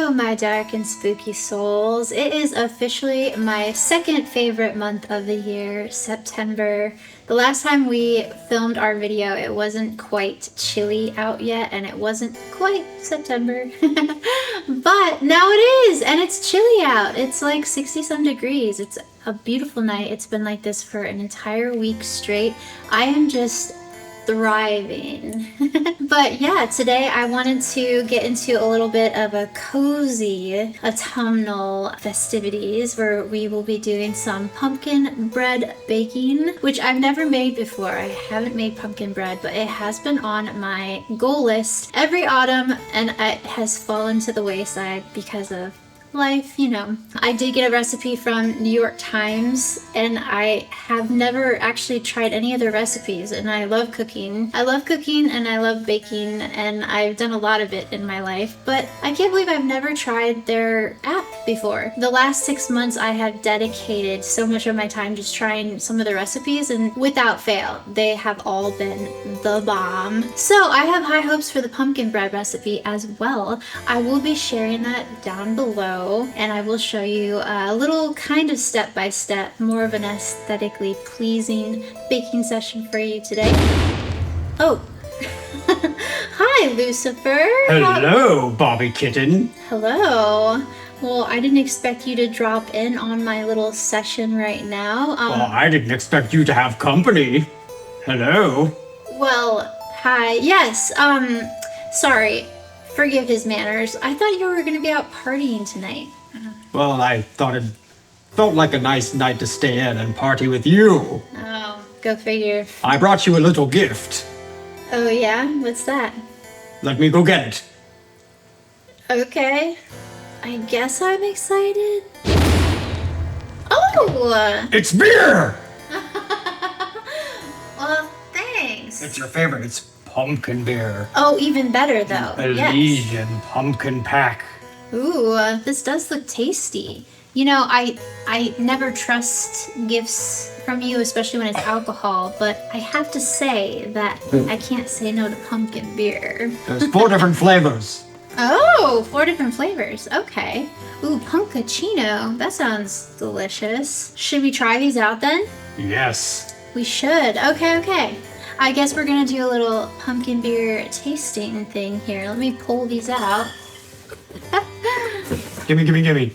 Hello, my dark and spooky souls. It is officially my second favorite month of the year, September. The last time we filmed our video, it wasn't quite chilly out yet, and it wasn't quite September. But now it is, and it's chilly out. It's like 60-some degrees. It's a beautiful night. It's been like this for an entire week straight. I am just thriving. But yeah, today I wanted to get into a little bit of a cozy autumnal festivities where we will be doing some pumpkin bread baking, which I've never made before. I haven't made pumpkin bread, but it has been on my goal list every autumn, and it has fallen to the wayside because of life, you know. I did get a recipe from New York Times, and I have never actually tried any of their recipes, and I love cooking. I love cooking and I love baking, and I've done a lot of it in my life, but I can't believe I've never tried their app before. The last 6 months I have dedicated so much of my time just trying some of the recipes, and without fail, they have all been the bomb. So I have high hopes for the pumpkin bread recipe as well. I will be sharing that down below, and I will show you a little kind of step-by-step, more of an aesthetically pleasing baking session for you today. Oh, hi Lucifer. Hello, Bobbi kitten. Hello. Well, I didn't expect you to drop in on my little session right now. Well, I didn't expect you to have company. Hello. Well, hi. Yes, sorry. Forgive his manners. I thought you were going to be out partying tonight. Well, I thought it felt like a nice night to stay in and party with you. Oh, go figure. I brought you a little gift. Oh, yeah? What's that? Let me go get it. Okay. I guess I'm excited. Oh! It's beer! Well, thanks. It's your favorite. It's pumpkin beer. Oh, even better, though. Elysian pumpkin pack. Ooh, this does look tasty. You know, I never trust gifts from you, especially when it's alcohol, but I have to say that I can't say no to pumpkin beer. There's 4 different flavors. Oh, 4 different flavors. Okay. Ooh, pumpkachino. That sounds delicious. Should we try these out then? Yes. We should. Okay. I guess we're gonna do a little pumpkin beer tasting thing here. Let me pull these out. Gimme.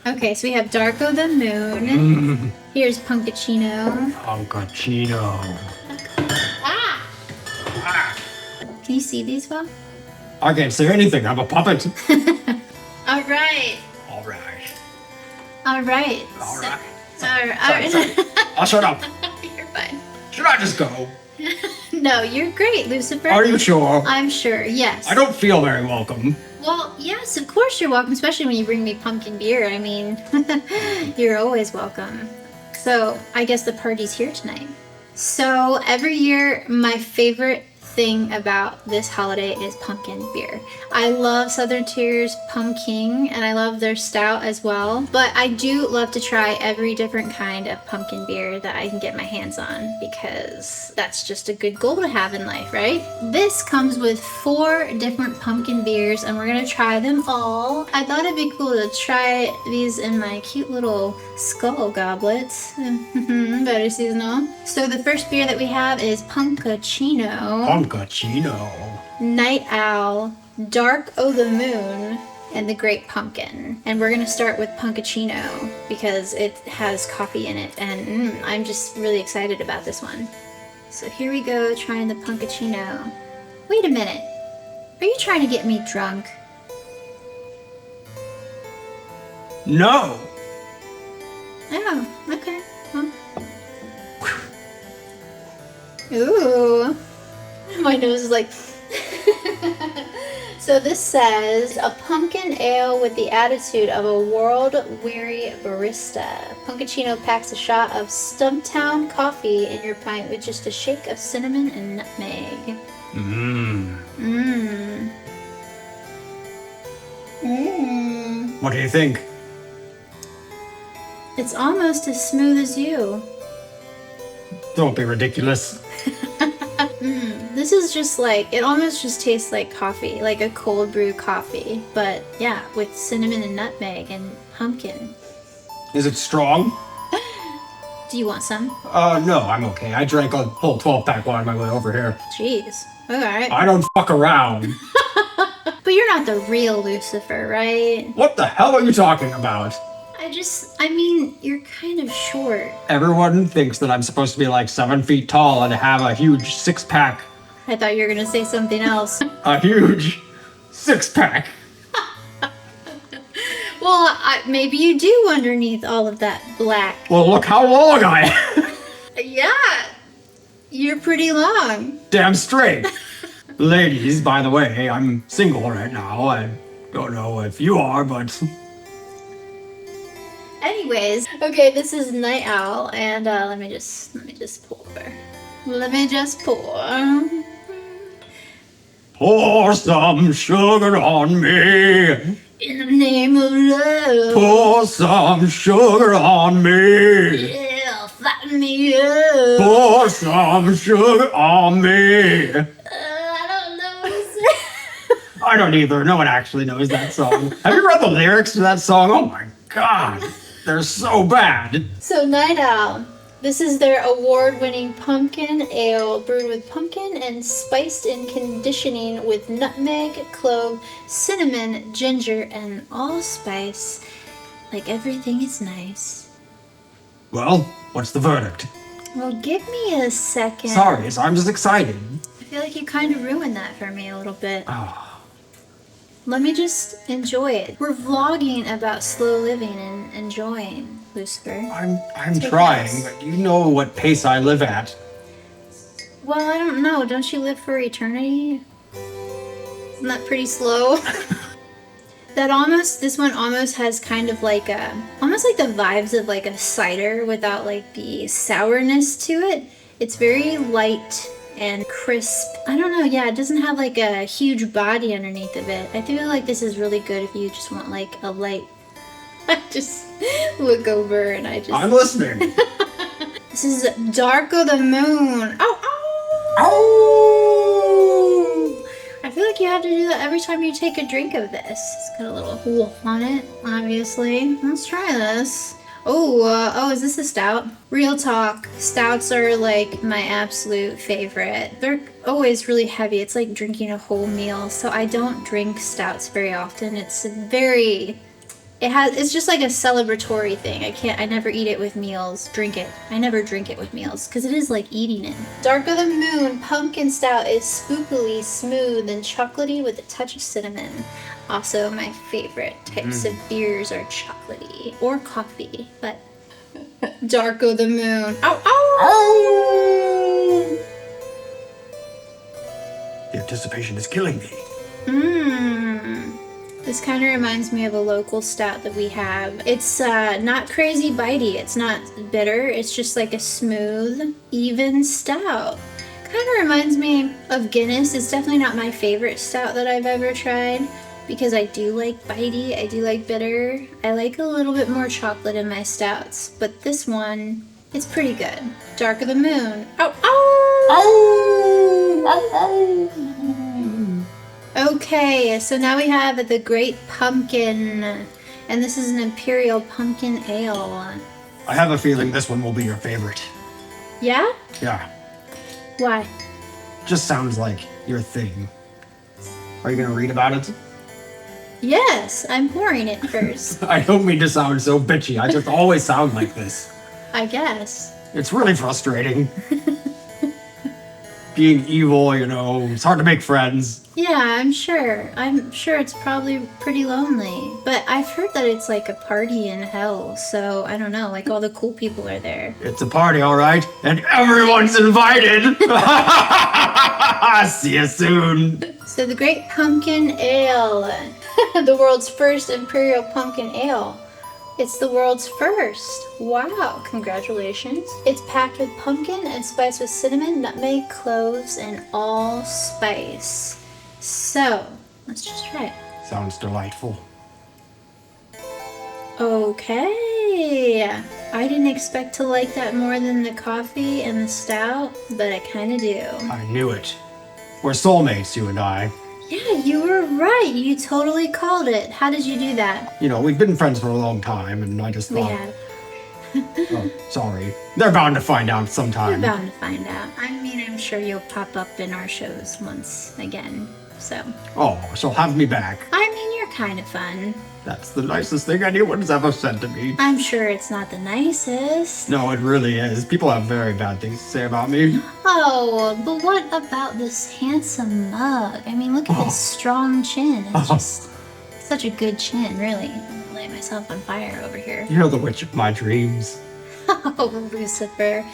Okay, so we have Darko the Moon. Here's Pumpkachino. Pumpkachino. Ah! Can you see these well? I can't say anything. I'm a puppet. All right. All right. Alright. Sorry. I'll shut up. You're fine. Should I just go? No, you're great, Lucifer. Are you sure? I'm sure, yes. I don't feel very welcome. Well, yes, of course you're welcome, especially when you bring me pumpkin beer. I mean, you're always welcome. So, I guess the party's here tonight. So, every year, my favorite thing about this holiday is pumpkin beer. I love Southern Tier's pumpkin, and I love their stout as well, but I do love to try every different kind of pumpkin beer that I can get my hands on, because that's just a good goal to have in life, right? This comes with 4 different pumpkin beers, and we're gonna try them all. I thought it'd be cool to try these in my cute little skull goblets. Very seasonal. So the first beer that we have is Pumpkachino, Night Owl, Dark O' the Moon, and the Great Pumpkin. And we're gonna start with Pumpkachino because it has coffee in it, and I'm just really excited about this one. So here we go, trying the Pumpkachino. Wait a minute. Are you trying to get me drunk? No. Oh, okay. Well. Ooh. My nose is like... So this says, a pumpkin ale with the attitude of a world-weary barista. Pumpkachino packs a shot of Stumptown coffee in your pint with just a shake of cinnamon and nutmeg. What do you think? It's almost as smooth as you. Don't be ridiculous. This This is just like, it almost just tastes like coffee, like a cold brew coffee. But yeah, with cinnamon and nutmeg and pumpkin. Is it strong? Do you want some? No, I'm okay. I drank a whole 12-pack on my way over here. Jeez. Alright. I don't fuck around. But you're not the real Lucifer, right? What the hell are you talking about? I mean, you're kind of short. Everyone thinks that I'm supposed to be like 7 feet tall and have a huge 6-pack. I thought you were gonna say something else. A huge 6-pack. Well, maybe you do underneath all of that black. Well, look how long I am. Yeah, you're pretty long. Damn straight. Ladies, by the way, I'm single right now. I don't know if you are, but... Anyways, okay, this is Night Owl, and let me just pour. Let me just pour. Pour some sugar on me. In the name of love. Pour some sugar on me. Yeah, fatten me up. Pour some sugar on me. I don't know. I don't either. No one actually knows that song. Have you read the lyrics to that song? Oh my god. They're so bad. So Night Owl. This is their award-winning pumpkin ale brewed with pumpkin and spiced in conditioning with nutmeg, clove, cinnamon, ginger, and allspice. Like everything is nice. Well, what's the verdict? Well, give me a second. Sorry, I'm just excited. I feel like you kind of ruined that for me a little bit. Oh. Let me just enjoy it. We're vlogging about slow living and enjoying, Lucifer. I'm trying, but you know what pace I live at. Well, I don't know. Don't you live for eternity? Isn't that pretty slow? This one almost has kind of like almost like the vibes of like a cider without like the sourness to it. It's very light and crisp. I don't know, yeah, it doesn't have like a huge body underneath of it. I feel like this is really good if you just want like a light. I just look over and I'm listening. This is Dark of the Moon. Ow, ow! Oh! I feel like you have to do that every time you take a drink of this. It's got a little wolf on it, obviously. Let's try this. Oh, is this a stout? Real talk, stouts are like my absolute favorite. They're always really heavy. It's like drinking a whole meal. So I don't drink stouts very often. It's just like a celebratory thing. I never eat it with meals. I never drink it with meals because it is like eating it. Dark of the Moon Pumpkin Stout is spookily smooth and chocolatey with a touch of cinnamon. Also, my favorite types of beers are chocolatey or coffee, but Dark of the Moon. Ow, ow! Oh! The anticipation is killing me. This kind of reminds me of a local stout that we have. It's not crazy bitey. It's not bitter. It's just like a smooth, even stout. Kind of reminds me of Guinness. It's definitely not my favorite stout that I've ever tried because I do like bitey. I do like bitter. I like a little bit more chocolate in my stouts, but this one, it's pretty good. Dark of the Moon. Ow, ow! Oh! Oh! Okay, so now we have the Great Pumpkin, and this is an Imperial Pumpkin Ale. I have a feeling this one will be your favorite. Yeah? Yeah. Why? Just sounds like your thing. Are you gonna read about it? Yes, I'm pouring it first. I don't mean to sound so bitchy. I just always sound like this. I guess. It's really frustrating. Being evil, you know, it's hard to make friends. Yeah, I'm sure. I'm sure it's probably pretty lonely. But I've heard that it's like a party in hell, so I don't know, like all the cool people are there. It's a party, all right? And everyone's invited! See you soon! So the Great Pumpkin Ale. The world's first Imperial Pumpkin Ale. It's the world's first. Wow, congratulations. It's packed with pumpkin and spiced with cinnamon, nutmeg, cloves, and allspice. So, let's just try it. Sounds delightful. Okay. I didn't expect to like that more than the coffee and the stout, but I kind of do. I knew it. We're soulmates, you and I. Yeah, you were right. You totally called it. How did you do that? You know, we've been friends for a long time, and I just We thought... have. Oh, sorry. They're bound to find out You're sometime. bound to find out. I mean, I'm sure you'll pop up in our shows once again, so. Oh, so have me back. I mean, you're kind of fun. That's the nicest thing anyone's ever said to me. I'm sure it's not the nicest. No, it really is. People have very bad things to say about me. Oh, but what about this handsome mug? I mean, look at this strong chin. It's just such a good chin, really. I'm light myself on fire over here. You're the witch of my dreams. Oh, Lucifer.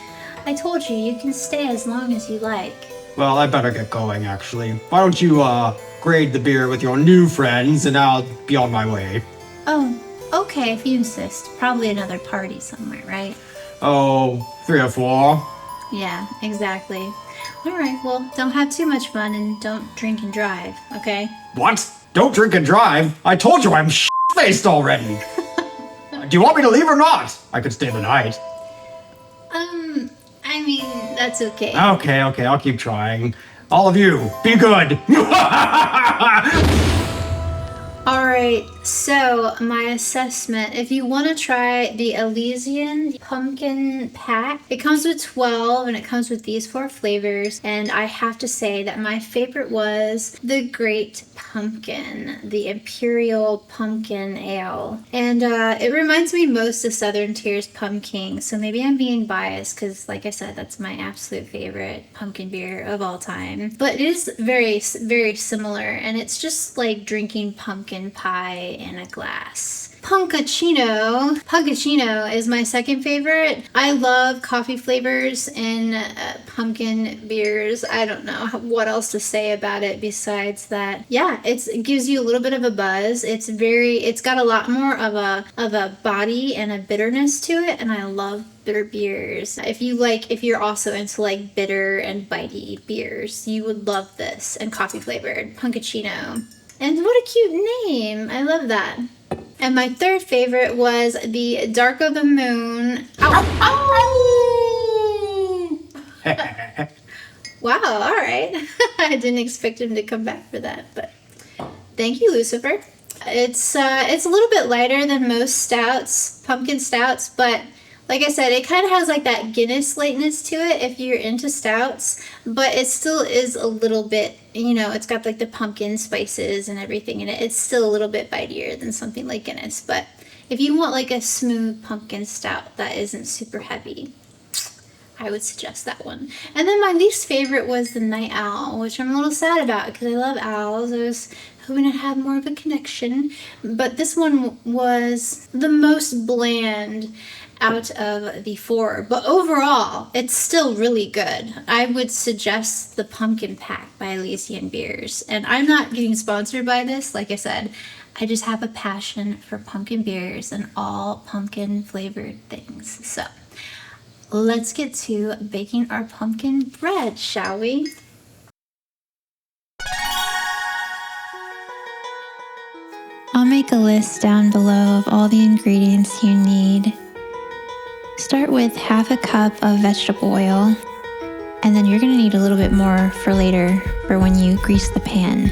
I told you, you can stay as long as you like. Well, I better get going, actually. Why don't you, grade the beer with your new friends, and I'll be on my way. Oh, okay, if you insist. Probably another party somewhere, right? Oh, 3 or 4. Yeah, exactly. All right, well, don't have too much fun and don't drink and drive, okay? What? Don't drink and drive? I told you I'm shit-faced already. Do you want me to leave or not? I could stay the night. I mean, that's okay. Okay, I'll keep trying. All of you, be good. All right, so my assessment, if you want to try the Elysian pumpkin pack, it comes with 12 and it comes with these 4 flavors. And I have to say that my favorite was the Great Pumpkin, the Imperial Pumpkin Ale. And it reminds me most of Southern Tier's Pumpkin. So maybe I'm being biased because, like I said, that's my absolute favorite pumpkin beer of all time. But it is very, very similar. And it's just like drinking pumpkin pie in a glass. Pumpkino is my second favorite. I love coffee flavors in pumpkin beers. I don't know what else to say about it besides that. Yeah, it gives you a little bit of a buzz. It's got a lot more of a body and a bitterness to it, and I love bitter beers. If you're also into like bitter and bitey beers, you would love this. And coffee flavored Pumpkino. And what a cute name. I love that. And my third favorite was the Dark of the Moon. Ow! Ow! Wow, all right. I didn't expect him to come back for that, but thank you, Lucifer. It's a little bit lighter than most stouts, pumpkin stouts, but like I said, it kind of has like that Guinness lightness to it if you're into stouts, but it still is a little bit, it's got like the pumpkin spices and everything in it. It's still a little bit bitier than something like Guinness, but if you want like a smooth pumpkin stout that isn't super heavy, I would suggest that one. And then my least favorite was the Night Owl, which I'm a little sad about because I love owls. I was hoping to have more of a connection, but this one was the most bland out of the 4, but overall it's still really good. I would suggest the Pumpkin Pack by Elysian Beers, and I'm not getting sponsored by this. Like I said, I just have a passion for pumpkin beers and all pumpkin flavored things. So let's get to baking our pumpkin bread, shall we? I'll make a list down below of all the ingredients you need. Start with half a cup of vegetable oil, and then you're going to need a little bit more for later for when you grease the pan.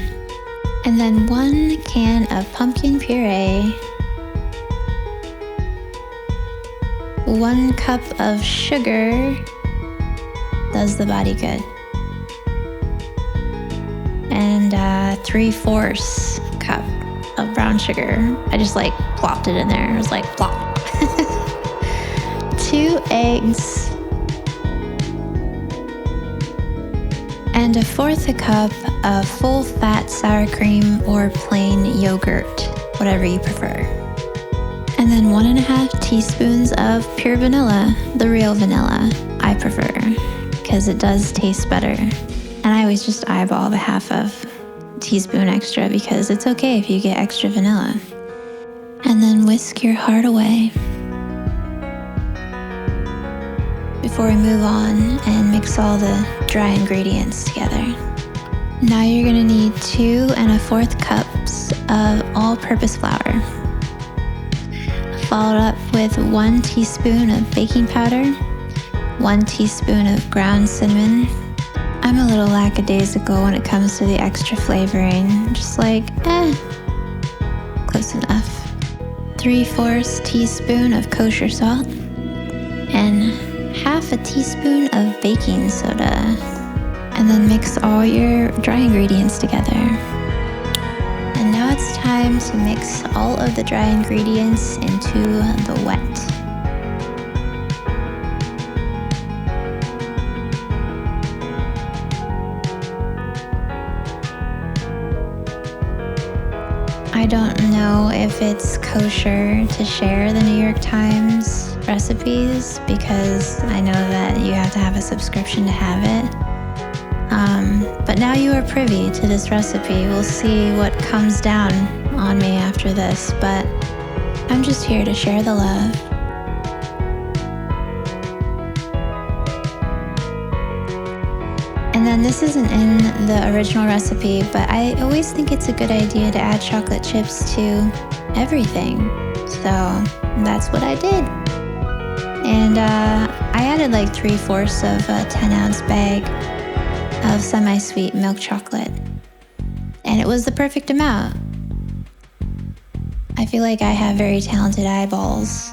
And then 1 can of pumpkin puree, 1 cup of sugar, does the body good, and 3/4 cup of brown sugar. I just like plopped it in there. It was like plop. 2 eggs, and 1/4 cup of full fat sour cream or plain yogurt, whatever you prefer. And then 1.5 teaspoons of pure vanilla, the real vanilla, I prefer, because it does taste better. And I always just eyeball the half of teaspoon extra because it's okay if you get extra vanilla. And then whisk your heart away. Before we move on and mix all the dry ingredients together. Now you're gonna need 2 1/4 cups of all-purpose flour, followed up with 1 teaspoon of baking powder, 1 teaspoon of ground cinnamon, I'm a little lackadaisical when it comes to the extra flavoring. Just like, close enough. 3/4 teaspoon of kosher salt and half a teaspoon of baking soda. And then mix all your dry ingredients together. And now it's time to mix all of the dry ingredients into the wet. I don't know if it's kosher to share the New York Times recipes because I know that you have to have a subscription to have it. But now you are privy to this recipe. We'll see what comes down on me after this, but I'm just here to share the love. And then this isn't in the original recipe, but I always think it's a good idea to add chocolate chips to everything. So that's what I did. And I added like 3/4 of a 10-ounce bag of semi-sweet milk chocolate. And it was the perfect amount. I feel like I have very talented eyeballs.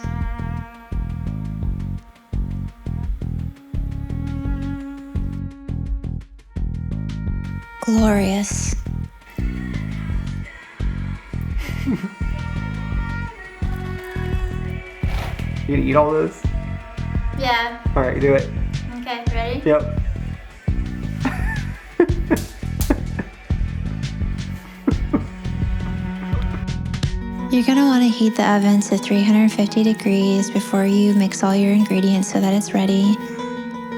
Glorious. You gonna eat all those? Yeah. All right, do it. Okay, ready? Yep. You're gonna wanna heat the oven to 350 degrees before you mix all your ingredients so that it's ready.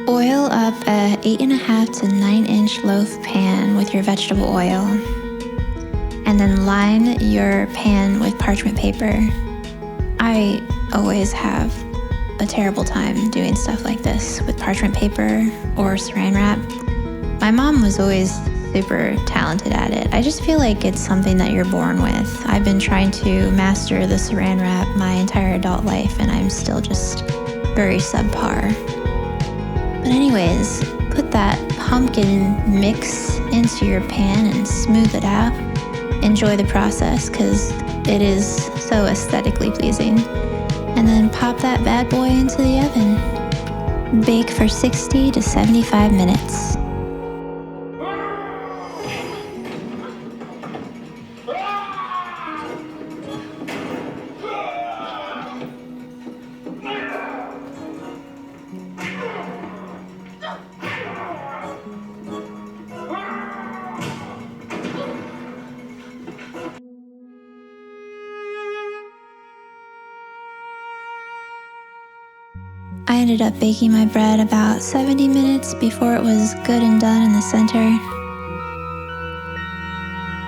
Oil up a 8.5 to 9-inch loaf pan with your vegetable oil. And then line your pan with parchment paper. I always have a terrible time doing stuff like this with parchment paper or saran wrap. My mom was always super talented at it. I just feel like it's something that you're born with. I've been trying to master the saran wrap my entire adult life and I'm still just very subpar. But anyways, put that pumpkin mix into your pan and smooth it out. Enjoy the process because it is so aesthetically pleasing. And then pop that bad boy into the oven. Bake for 60 to 75 minutes. I ended up baking my bread about 70 minutes before it was good and done in the center.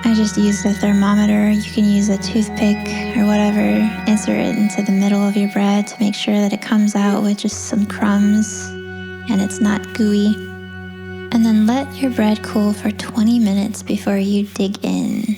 I just used a thermometer. You can use a toothpick or whatever. Insert it into the middle of your bread to make sure that it comes out with just some crumbs and it's not gooey. And then let your bread cool for 20 minutes before you dig in.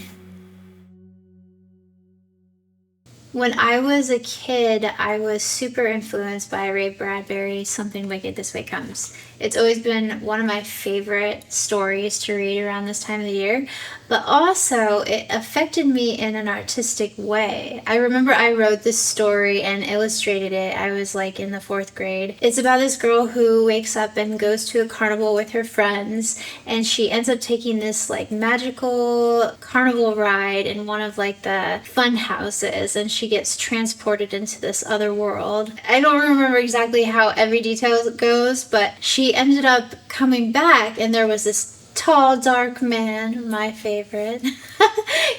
When I was a kid, I was super influenced by Ray Bradbury's Something Wicked This Way Comes. It's always been one of my favorite stories to read around this time of the year, but also it affected me in an artistic way. I remember I wrote this story and illustrated it. I was like in the 4th grade. It's about this girl who wakes up and goes to a carnival with her friends, and she ends up taking this like magical carnival ride in one of like the fun houses, and she gets transported into this other world. I don't remember exactly how every detail goes, but she ended up coming back and there was this tall, dark man, my favorite.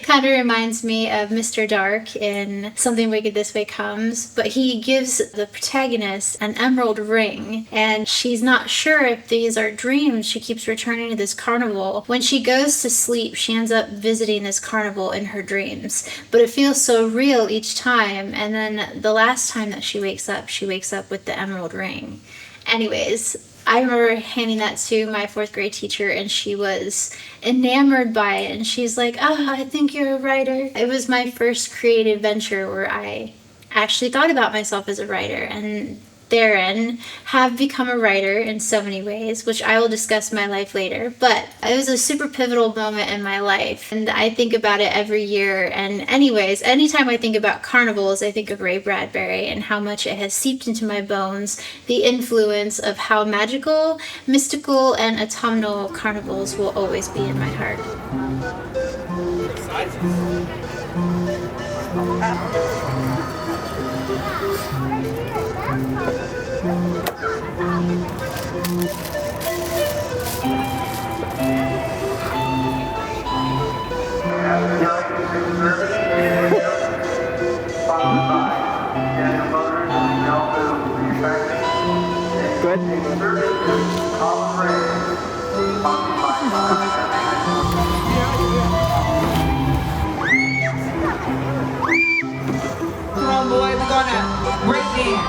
Kind of reminds me of Mr. Dark in Something Wicked This Way Comes, but he gives the protagonist an emerald ring, and she's not sure if these are dreams. She keeps returning to this carnival. When she goes to sleep, she ends up visiting this carnival in her dreams, but it feels so real each time, and then the last time that she wakes up with the emerald ring. Anyways, I remember handing that to my 4th grade teacher and she was enamored by it, and she's like, "Oh, I think you're a writer." It was my first creative venture where I actually thought about myself as a writer, and therein have become a writer in so many ways, which I will discuss my life later. But it was a super pivotal moment in my life, and I think about it every year. And anyways, anytime I think about carnivals, I think of Ray Bradbury and how much it has seeped into my bones, the influence of how magical, mystical, and autumnal carnivals will always be in my heart. Good. Come on, boys, we're gonna break dance.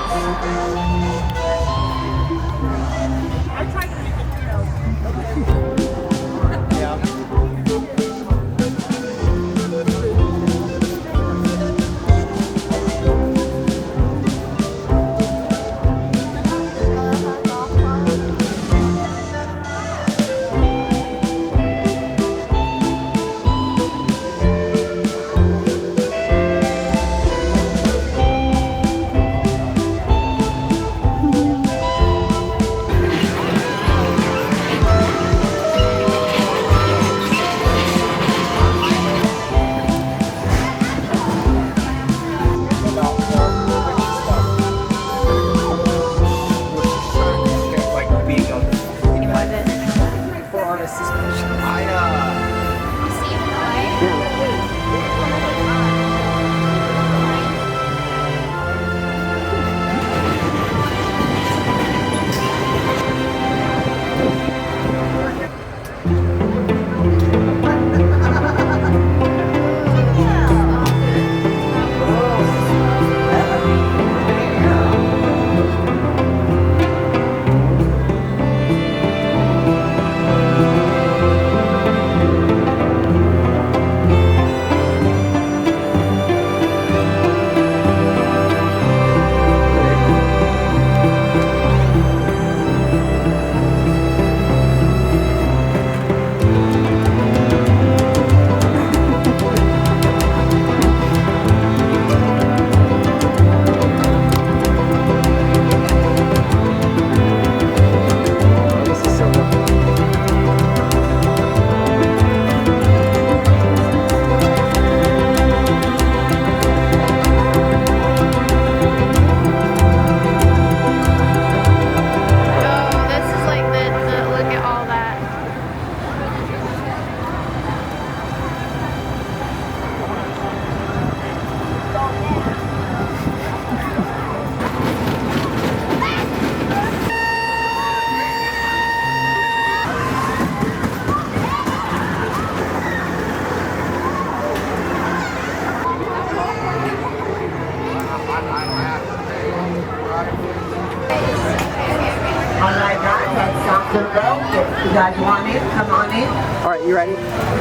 You guys want in? Come on in. All right, you ready?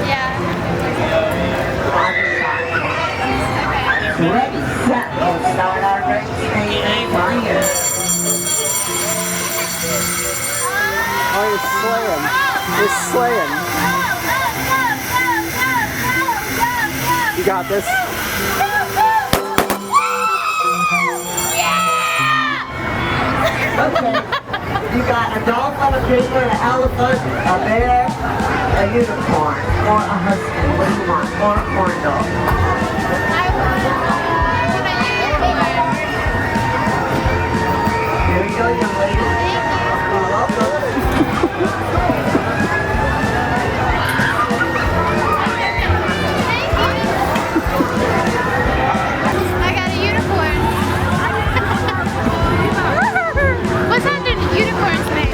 Yeah. Ready, set, we'll start our race. Fire. Oh, you're slaying. You're slaying. You got this. Okay. You got a dolphin, a pig, an elephant, a bear, a unicorn, or a husky. What do you want? Or a corn dog. Here you go, young lady. You're welcome. I got a unicorn. What sound did unicorns make?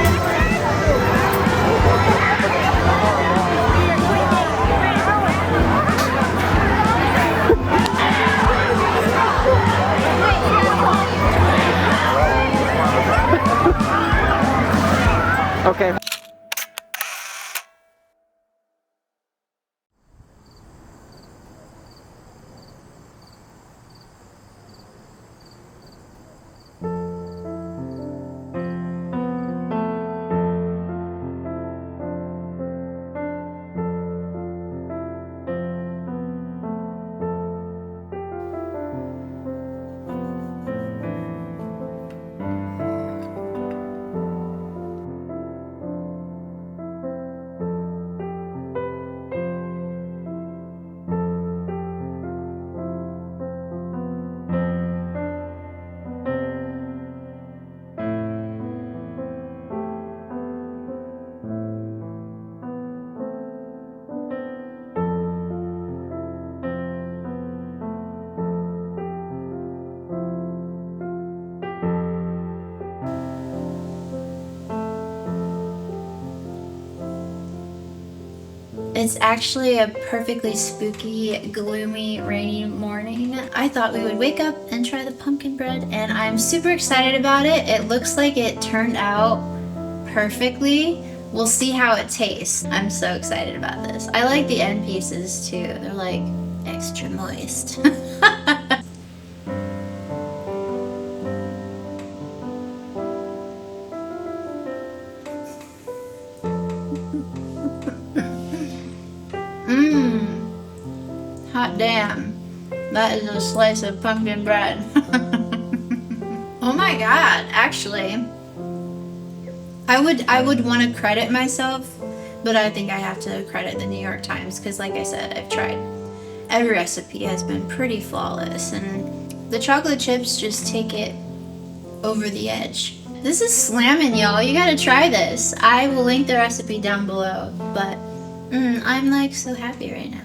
It's actually a perfectly spooky, gloomy, rainy morning. I thought we would wake up and try the pumpkin bread, and I'm super excited about it. It looks like it turned out perfectly. We'll see how it tastes. I'm so excited about this. I like the end pieces too. They're like extra moist. Hot damn. That is a slice of pumpkin bread. Oh my god, actually. I would want to credit myself, but I think I have to credit the New York Times because like I said, I've tried. Every recipe has been pretty flawless and the chocolate chips just take it over the edge. This is slamming, y'all. You gotta try this. I will link the recipe down below, but I'm like so happy right now.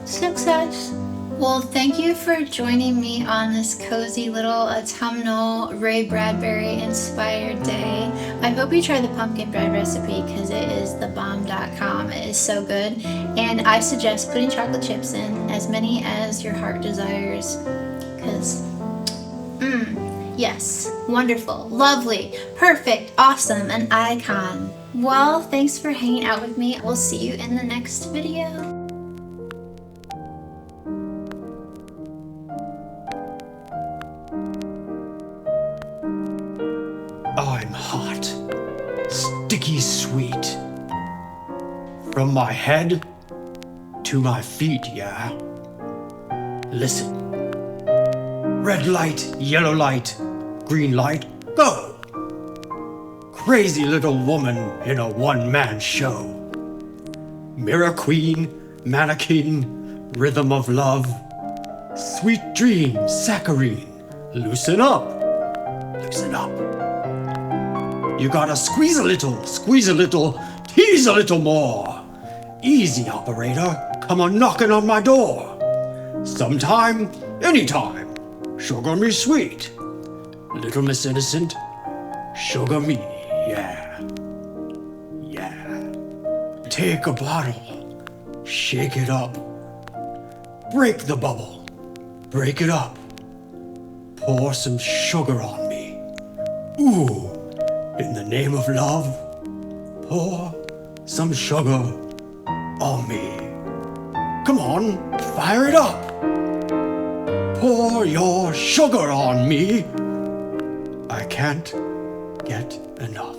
Success. Well, thank you for joining me on this cozy little autumnal Ray Bradbury inspired day. I hope you try the pumpkin bread recipe because it is thebomb.com. It is so good. And I suggest putting chocolate chips in, as many as your heart desires. Because, yes, wonderful, lovely, perfect, awesome, an icon. Well, thanks for hanging out with me. We'll see you in the next video. I'm hot, sticky sweet. From my head to my feet, yeah. Listen. Red light, yellow light, green light, go! Crazy little woman in a one-man show. Mirror queen, mannequin, rhythm of love. Sweet dream, saccharine, loosen up, loosen up. You gotta squeeze a little, tease a little more. Easy, operator, come on knocking on my door. Sometime, anytime, sugar me sweet. Little Miss Innocent, sugar me, yeah, yeah. Take a bottle, shake it up. Break the bubble, break it up. Pour some sugar on me. Ooh. In the name of love, pour some sugar on me. Come on, fire it up. Pour your sugar on me. I can't get enough.